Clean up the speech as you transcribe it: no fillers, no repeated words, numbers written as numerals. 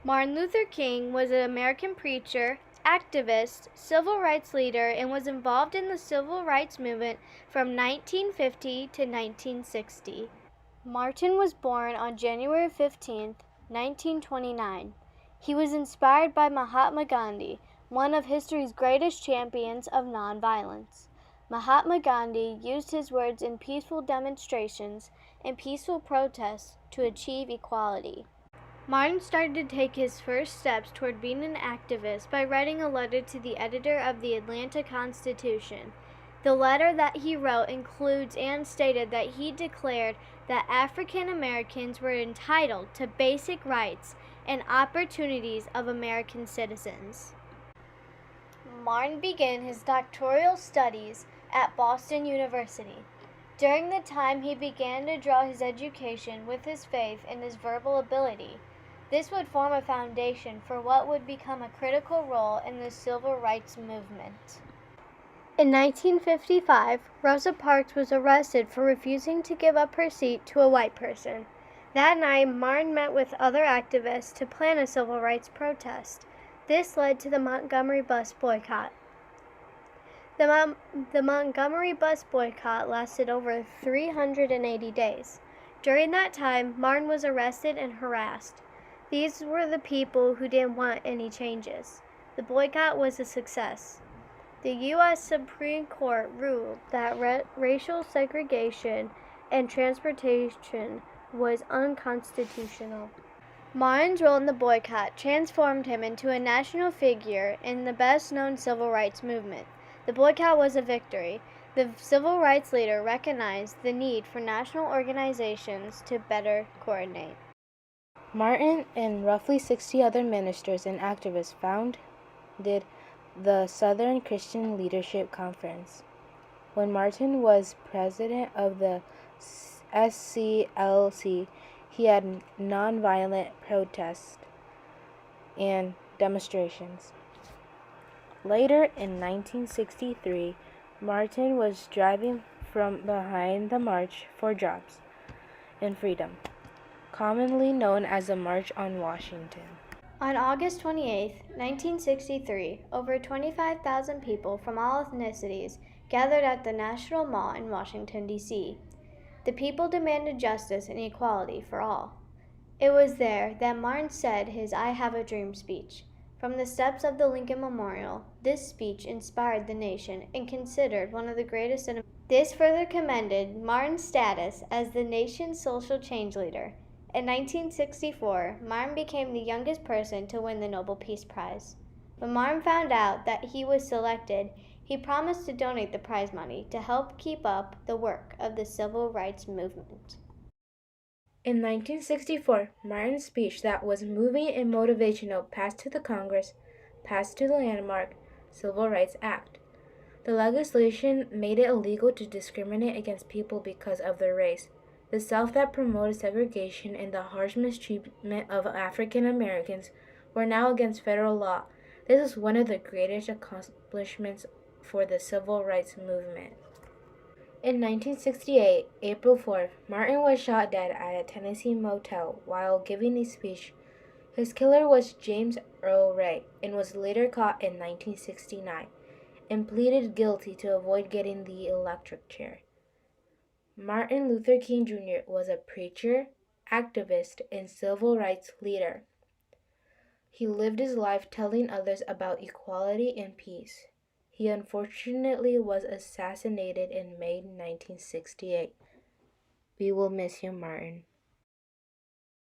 Martin Luther King was an American preacher, activist, civil rights leader, and was involved in the civil rights movement from 1950 to 1960. Martin was born on January 15, 1929. He was inspired by Mahatma Gandhi, one of history's greatest champions of nonviolence. Mahatma Gandhi used his words in peaceful demonstrations and peaceful protests to achieve equality. Martin started to take his first steps toward being an activist by writing a letter to the editor of the Atlanta Constitution. The letter that he wrote includes and stated that he declared that African Americans were entitled to basic rights and opportunities of American citizens. Martin began his doctoral studies at Boston University. During the time, he began to draw his education with his faith and his verbal ability. This would form a foundation for what would become a critical role in the civil rights movement. In 1955, Rosa Parks was arrested for refusing to give up her seat to a white person. That night, Martin met with other activists to plan a civil rights protest. This led to the Montgomery bus boycott. The Montgomery bus boycott lasted over 380 days. During that time, Martin was arrested and harassed. These were the people who didn't want any changes. The boycott was a success. The U.S. Supreme Court ruled that racial segregation and transportation was unconstitutional. Martin's role in the boycott transformed him into a national figure in the best-known civil rights movement. The boycott was a victory. The civil rights leader recognized the need for national organizations to better coordinate. Martin and roughly 60 other ministers and activists founded the Southern Christian Leadership Conference. When Martin was president of the SCLC, he had nonviolent protests and demonstrations. Later in 1963, Martin was driving from behind the March for Jobs and Freedom, commonly known as the March on Washington. On August 28, 1963, over 25,000 people from all ethnicities gathered at the National Mall in Washington, D.C. The people demanded justice and equality for all. It was there that Martin said his I Have a Dream speech. From the steps of the Lincoln Memorial, this speech inspired the nation and considered one of the greatest in America. This further commended Martin's status as the nation's social change leader. In 1964, Martin became the youngest person to win the Nobel Peace Prize. When Martin found out that he was selected, he promised to donate the prize money to help keep up the work of the civil rights movement. In 1964, Martin's speech that was moving and motivational passed to the Congress, passed to the landmark Civil Rights Act. The legislation made it illegal to discriminate against people because of their race. The South that promoted segregation and the harsh mistreatment of African Americans were now against federal law. This is one of the greatest accomplishments for the civil rights movement. In 1968, April 4th, Martin was shot dead at a Tennessee motel while giving a speech. His killer was James Earl Ray and was later caught in 1969 and pleaded guilty to avoid getting the electric chair. Martin Luther King Jr. was a preacher, activist, and civil rights leader. He lived his life telling others about equality and peace. He unfortunately was assassinated in May 1968. We will miss you, Martin.